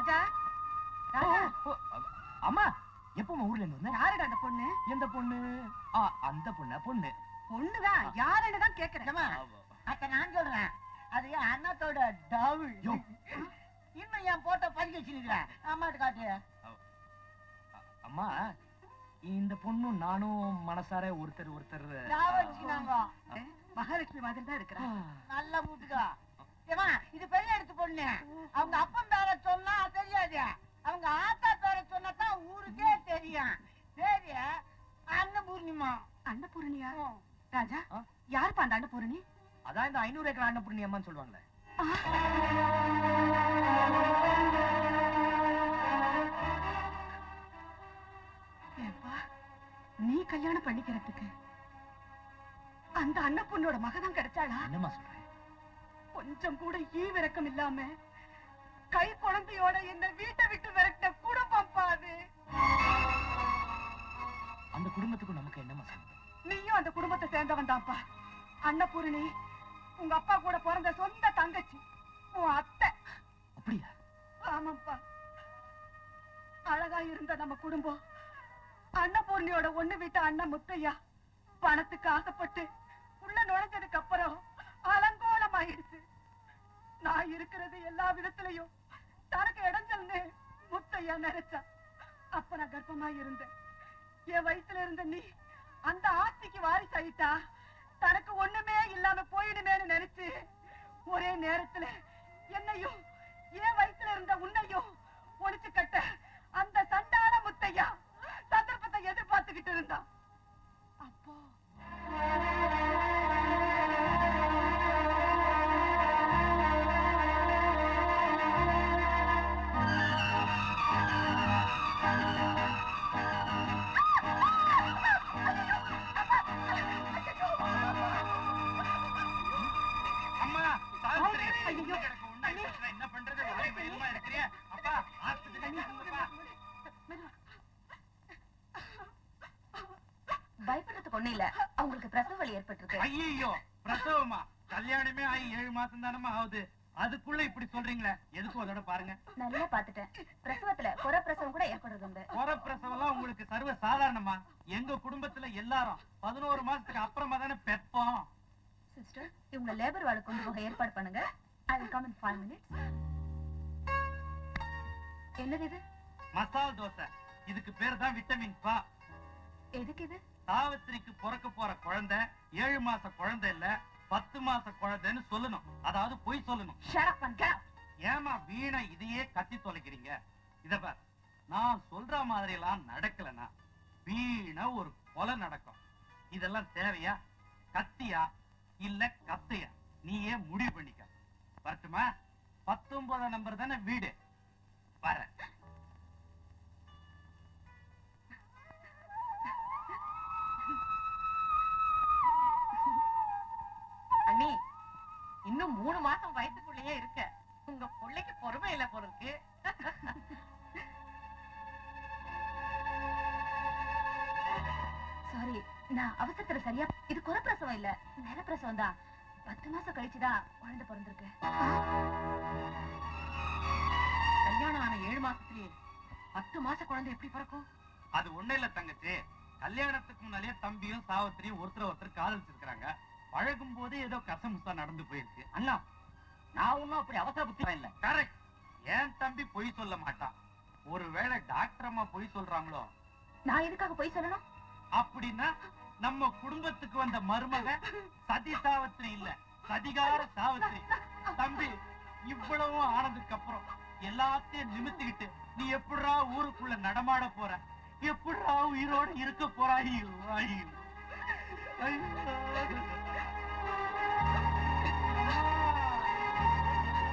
ராஜா அம்மா எப்பமா ஊர்ல இருந்து வந்த? யாருடா அந்த பொண்ணு? எந்த பொண்ணு? அந்த பொண்ணு பொண்ணுதான். யாருன்னு தான் கேக்குறேன். அத நான் சொல்றேன். அது அண்ணத்தோட டவுல். இன்னும் என் போட்டோ பதிக்க வச்சிருக்கிறேன். அம்மாட்ட காட்டு. அம்மா இந்த பொண்ணும் நானும் மனசார ஒருத்தர் மகாலட்சுமி மாதிரி தான் இருக்கிறா. நல்ல மூட்டுக்கா. ஏமா இது பெரிய எடுத்து பொண்ணு. அவங்க அப்பன் பேர சொன்னா தெரியாது. அவங்க ஆத்தா பேர சொன்னதான் ஊருக்கே தெரியும். சரி அன்னபூர்ணிமா. அன்னபூரணியா? ராஜா யாருப்பா அந்த அன்னபூரணி? அதான் இந்த 500 ஏக்கர் அன்னபூரணி அம்மான்னு சொல்லுவாங்களே. நீ கல்யாணம் பண்ணிக்கிறதுக்கு அந்த அன்னபொண்ணோட மகதான் கிடைச்சாளா? என்னம்மா சொல்ற? கொஞ்சம் கூட ஈவிரக்கம் இல்லாம கை குழந்தையோட என்ன வீட்டை விட்டு விரட்ட குடும்பம் பாது. அந்த குடும்பத்துக்கும் நமக்கு என்னம்மா சொல்லுங்க? நீயும் அந்த குடும்பத்தை சேர்ந்தவன் தான்ப்பா. அன்னபூரணி உங்க அப்பா கூட பிறந்த சொந்த தங்கச்சி, உன் அத்தை. அப்படியா? ஆமாப்பா. அழகா இருந்த நம்ம குடும்பம் அன்னபூர்ணியோட ஒண்ணு விட்ட அண்ணன் முத்தையா பணத்துக்கு ஆசைப்பட்டு உள்ள நுழைஞ்சதுக்கு அப்புறம் அலங்கோலமாயிடுச்சு. நான் இருக்கிறது எல்லா விதத்திலையும் தனக்கு இடைஞ்சல்னு முத்தையா நினைச்சா. அப்ப நான் கர்ப்பமா இருந்தேன். என் வயிற்றுல இருந்த நீ அந்த ஆஸ்திக்கு வாரிசாயிட்டா தனக்கு ஒண்ணுமே இல்லாம போயிடுமேன்னு நினைச்சு ஒரே நேரத்துல என்னையும் என் வயிற்றுல இருந்த உன்னையும் ஒழிச்சு கட்ட அந்த சண்டான முத்தையா சந்தர்ப்பத்தை எதிர்பார்த்துக்கிட்டு இருந்தான். அப்போ என்ன பண்றது? அப்பா பயப்படுறதுக்கு ஒண்ணு இல்ல. அவங்களுக்கு பிரசவ வலி ஏற்பட்டிருக்கு. ஐயோ பிரசவமா? கல்யாணமே ஆகி 7 மாசம் தானமா ஆகுது. அதுக்குள்ள இப்படி சொல்றீங்களே, எதுக்கும் அதோட பாருங்க. நல்லா பாத்துட்டேன். பிரசவத்துல குற பிரசவம் கூட ஏற்படுறது உண்டு. குற பிரசவம் எல்லாம் உங்களுக்கு சர்வ சாதாரணமா? எங்க குடும்பத்துல எல்லாரும் 11 மாசத்துக்கு அப்புறமா தானே பெப்போம். சிஸ்டர், இவங்க லேபர் வார்டு கொண்டு போக ஏற்பாடு பண்ணுங்க. I will come in 5 minutes. என்னது இது? மசால் தோசை. இதுக்கு பேர் தான் விட்டமின் பா. எதுக்கு இது? சாவித்திரிக்கு பிறக்க போற குழந்தை 7 மாச குழந்தை இல்ல 10 மாச குழந்தைன்னு சொல்லணும். அதாவது பொய் சொல்லணும். Shut up and get out. ஏமா வீணை இதையே கத்தி தொலைக்கிறீங்க? இத பார், நான் சொல்ற மாதிரி எல்லாம் நடக்கலனா வீணா ஒரு கொலை நடக்கும். இதெல்லாம் தேவையா? கத்தியா இல்ல கத்தையா? நீயே முடிவு பண்ணிக்க. வரட்டுமா? 19 நம்பர் தானே வீடு. வர. அண்ணி, இன்னும் 3 மாசம் வயசுக்குள்ளேயே இருக்க. உங்க பிள்ளைக்கு பொறுமை இல்ல பொறுக்கு. சாரி, நான் அவசரத்துல சரியா. இது குற பிரசவம் இல்ல, நேர பிரசவம் தான். 10 மாசம் கழிச்சுதான் குழந்தை பிறந்திருக்கு. கல்யாணம் ஆன 7 மாசத்துலயே 10 மாச குழந்தை எப்படி பிறக்கும்? அது ஒண்ணு இல்ல தங்கச்சி. கல்யாணத்துக்கு முன்னாலே தம்பியும் சாவித்திரியும் ஒருத்தர் காதலிச்சிருக்காங்க. பழகும் போது ஏதோ கசமுசா நடந்து போயிருக்கு. அண்ணா, நான் ஒன்னும் அப்படி அவசர புத்தி இல்ல. கரெக்ட். ஏன் தம்பி பொய் சொல்ல மாட்டான். ஒருவேளை டாக்டர் அம்மா பொய் சொல்றாங்களோ? நான் எதுக்காக பொய் சொல்லணும்? அப்படின்னா நம்ம குடும்பத்துக்கு வந்த மருமக சதி சாவித்திரி இல்ல, சதிகார சாவித்திரி. தம்பி, இவ்வளவு ஆனதுக்கு அப்புறம் எல்லாத்தையும் நிமித்திக்கிட்டு நீ எப்படா ஊருக்குள்ள நடமாட போற? எப்படா உயிரோட இருக்க போறாய்?